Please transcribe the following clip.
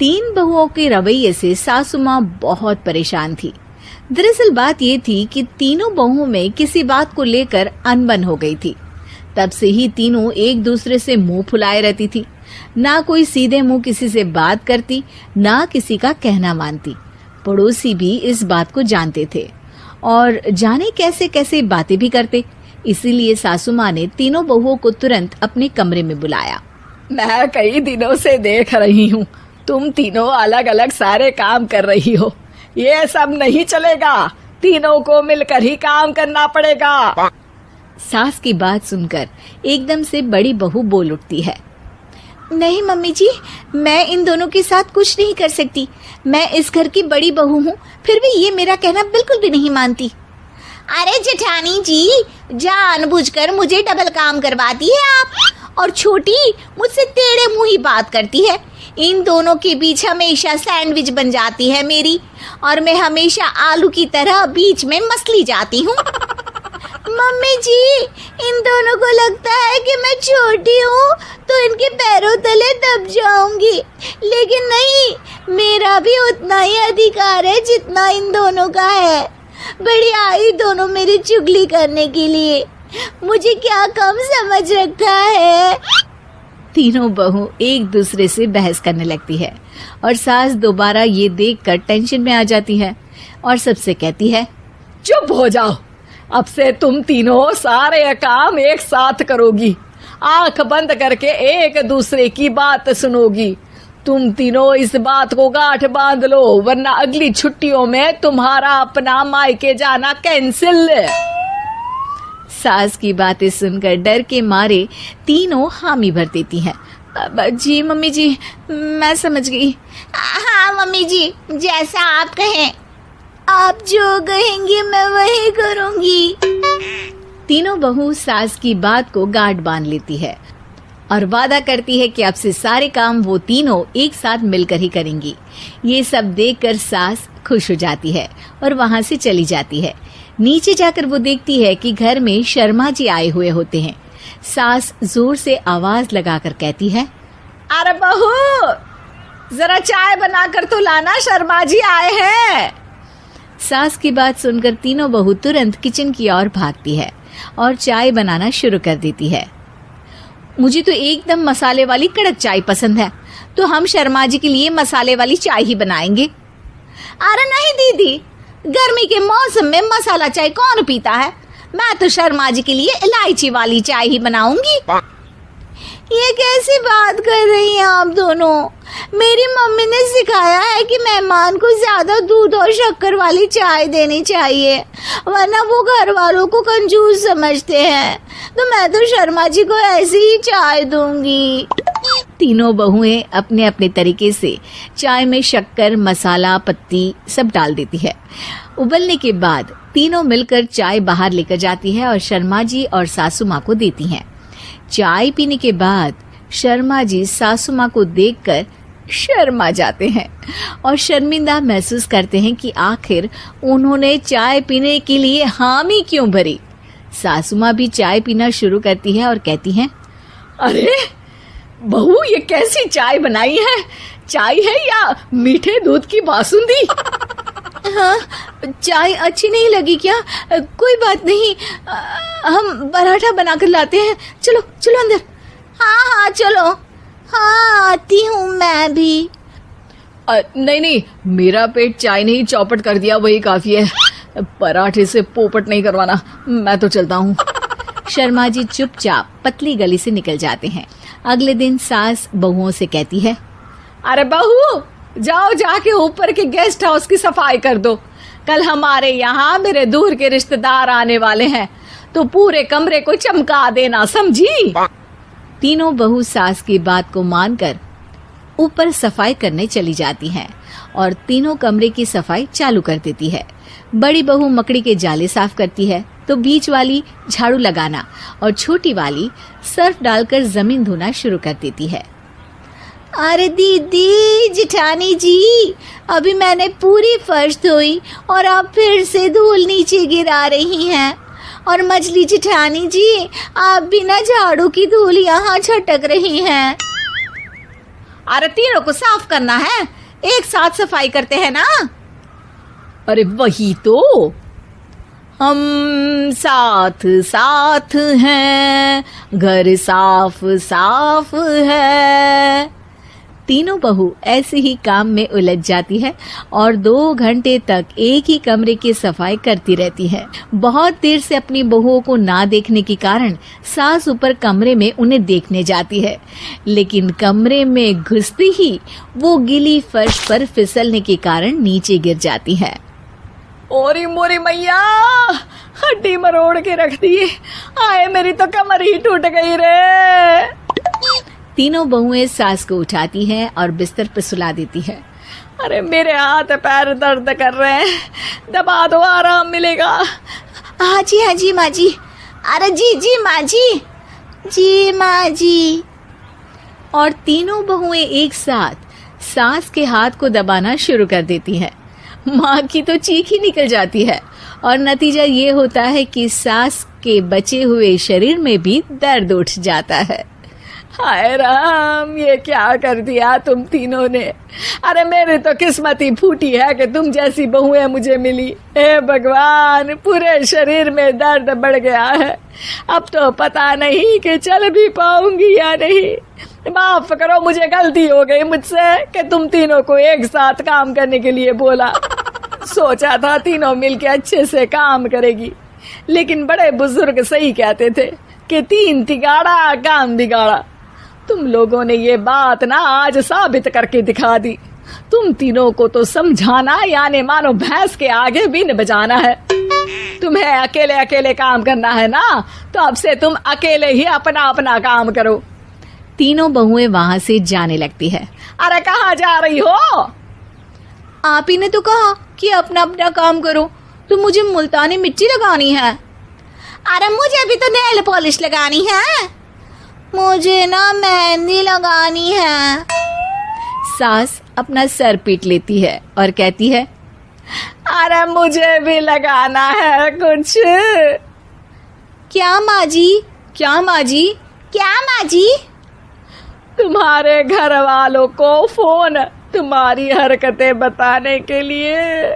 तीन बहुओं के रवैये से सासू माँ बहुत परेशान थी। दरअसल बात ये थी कि तीनों बहुओं में किसी बात को लेकर अनबन हो गई थी। तब से ही तीनों एक दूसरे से मुंह फुलाए रहती थी। ना कोई सीधे मुंह किसी से बात करती, ना किसी का कहना मानती। पड़ोसी भी इस बात को जानते थे और जाने कैसे कैसे बातें भी करते। इसीलिए सासू माँ ने तीनों बहुओं को तुरंत अपने कमरे में बुलाया। मैं कई दिनों से देख रही हूँ, तुम तीनों अलग अलग सारे काम कर रही हो। ये सब नहीं चलेगा, तीनों को मिलकर ही काम करना पड़ेगा। सास की बात सुनकर एकदम से बड़ी बहू बोल उठती है। नहीं मम्मी जी, मैं इन दोनों के साथ कुछ नहीं कर सकती। मैं इस घर की बड़ी बहू हूँ, फिर भी ये मेरा कहना बिल्कुल भी नहीं मानती। अरे जेठानी जी, जानबूझकर मुझे डबल काम करवाती है आप। और छोटी मुझसे टेढ़े मुंह ही बात करती है। इन दोनों के बीच हमेशा सैंडविच बन जाती है मेरी, और मैं हमेशा आलू की तरह बीच में मसली जाती हूँ। मम्मी जी, इन दोनों को लगता है कि मैं छोटी हूँ तो इनके पैरों तले दब जाऊंगी, लेकिन नहीं, मेरा भी उतना ही अधिकार है जितना इन दोनों का है। बड़ी आई दोनों मेरी चुगली करने के लिए, मुझे क्या कम समझ रखा है। तीनों बहू एक दूसरे से बहस करने लगती है और सास दोबारा ये देखकर टेंशन में आ जाती है और सबसे कहती है, चुप हो जाओ, अब से तुम तीनों सारे काम एक साथ करोगी। आंख बंद करके एक दूसरे की बात सुनोगी। तुम तीनों इस बात को गांठ बांध लो, वरना अगली छुट्टियों में तुम्हारा अपना मायके जाना कैंसिल। सास की बातें सुनकर डर के मारे तीनों हामी भर देती हैं। जी मम्मी जी, मैं समझ गई। हाँ मम्मी जी, जैसा आप कहें। आप जो कहेंगी मैं वही करूंगी। तीनों बहू सास की बात को गांठ बांध लेती है और वादा करती है कि अब से सारे काम वो तीनों एक साथ मिलकर ही करेंगी। ये सब देखकर सास खुश हो जाती है और वहां से चली जाती है। नीचे जाकर वो देखती है कि घर में शर्मा जी आए हुए होते हैं। सास जोर से आवाज लगाकर कहती है, अरे बहू, जरा चाय बनाकर तो लाना, शर्मा जी आए हैं। सास की बात सुनकर तीनों बहू तुरंत किचन की ओर भागती है और चाय बनाना शुरू कर देती है। मुझे तो एकदम मसाले वाली कड़क चाय पसंद है, तो हम शर्मा जी के लिए मसाले वाली चाय ही बनाएंगे। अरे नहीं दीदी, गर्मी के मौसम में मसाला चाय कौन पीता है? मैं तो शर्मा जी के लिए इलायची वाली चाय ही बनाऊंगी। ये कैसी बात कर रही हैं आप दोनों? मेरी मम्मी ने सिखाया है कि मेहमान को ज्यादा दूध और शक्कर वाली चाय देनी चाहिए, वरना वो घर वालों को कंजूस समझते हैं। तो मैं तो शर्मा जी को ऐसी ही चाय दूंगी। तीनों बहुएं अपने अपने तरीके से चाय में शक्कर, मसाला, पत्ती सब डाल देती है। उबलने के बाद तीनों मिलकर चाय बाहर लेकर जाती है और शर्मा जी और सासू माँ को देती हैं। चाय पीने के बाद शर्मा जी सासू माँ को देखकर शर्मा जाते हैं और शर्मिंदा महसूस करते हैं कि आखिर उन्होंने चाय पीने के लिए हामी क्यों भरी। सासू माँ भी चाय पीना शुरू करती है और कहती हैं, अरे बहू, ये कैसी चाय बनाई है? चाय है या मीठे दूध की बासुंदी? हाँ, चाय अच्छी नहीं लगी क्या? कोई बात नहीं, हम पराठा बनाकर लाते हैं। चलो चलो अंदर। हाँ हाँ चलो। हाँ आती हूँ मैं भी। नहीं नहीं, मेरा पेट चाय ने ही चौपट कर दिया, वही काफी है। पराठे से पोपट नहीं करवाना, मैं तो चलता हूँ। शर्मा जी चुपचाप पतली गली से निकल जाते हैं। अगले दिन सास बहुओं से कहती है, अरे बहू, जाओ जाके ऊपर के गेस्ट हाउस की सफाई कर दो। कल हमारे यहाँ मेरे दूर के रिश्तेदार आने वाले हैं, तो पूरे कमरे को चमका देना, समझी? तीनों बहू सास की बात को मानकर ऊपर सफाई करने चली जाती हैं और तीनों कमरे की सफाई चालू कर देती है। बड़ी बहू मकड़ी के जाले साफ करती है, तो बीच वाली झाड़ू लगाना और छोटी वाली सर्फ डालकर जमीन धोना शुरू कर देती है। अरे दीदी, जेठानी जी, अभी मैंने पूरी फर्श धोई और आप फिर से धूल नीचे गिरा रही हैं। और मछली जेठानी जी, आप बिना झाड़ू की धूल यहाँ छटक रही हैं। अरे तीनों को साफ करना है, एक साथ सफाई करते हैं ना। अरे वही तो, हम साथ साथ हैं, घर साफ साफ है। तीनों बहू ऐसे ही काम में उलझ जाती है और 2 घंटे तक एक ही कमरे की सफाई करती रहती है। बहुत देर से अपनी बहुओं को ना देखने के कारण सास ऊपर कमरे में उन्हें देखने जाती है, लेकिन कमरे में घुसती ही वो गीली फर्श पर फिसलने के कारण नीचे गिर जाती है। ओरी मोरी मैया, हड्डी मरोड़ के रख दी। आए मेरी तो कमर ही टूट गई रे। तीनों बहुएं सास को उठाती हैं और बिस्तर पर सुला देती है। अरे मेरे हाथ पैर दर्द कर रहे हैं, दबा दो, आराम मिलेगा। हाँ जी माँ जी। अरे जी माँ जी माँ जी। और तीनों बहुएं एक साथ सास के हाथ को दबाना शुरू कर देती हैं। माँ की तो चीख ही निकल जाती है और नतीजा ये होता है कि सास के बचे हुए शरीर में भी दर्द उठ जाता है। हाय राम, ये क्या कर दिया तुम तीनों ने। अरे मेरी तो किस्मत ही फूटी है कि तुम जैसी बहुएं मुझे मिली। हे भगवान, पूरे शरीर में दर्द बढ़ गया है। अब तो पता नहीं कि चल भी पाऊंगी या नहीं। माफ करो, मुझे गलती हो गई मुझसे कि तुम तीनों को एक साथ काम करने के लिए बोला। सोचा था तीनों मिलके अच्छे से काम करेगी, लेकिन बड़े बुजुर्ग सही कहते थे कि 3 तिगाड़ा काम बिगाड़ा। तुम लोगों ने ये बात ना आज साबित करके दिखा दी। तुम तीनों को तो समझाना यानी मानो भैंस के आगे बीन बजाना है। तुम्हें अकेले अकेले काम करना है ना, तो अब से तुम अकेले ही अपना अपना काम करो। तीनों बहुएं वहां से जाने लगती है। अरे कहाँ जा रही हो? आप ही ने तो कहा कि अपना अपना काम करो, तो मुझे मुल्तानी मिट्टी लगानी है। अरे मुझे भी तो नेल पॉलिश लगानी है, मुझे ना मेहंदी लगानी है। सास अपना सर पीट लेती है और कहती है, अरे मुझे भी लगाना है कुछ। क्या माँ जी? क्या माँ जी? क्या माँ जी? तुम्हारे घर वालों को फोन तुम्हारी हरकतें बताने के लिए।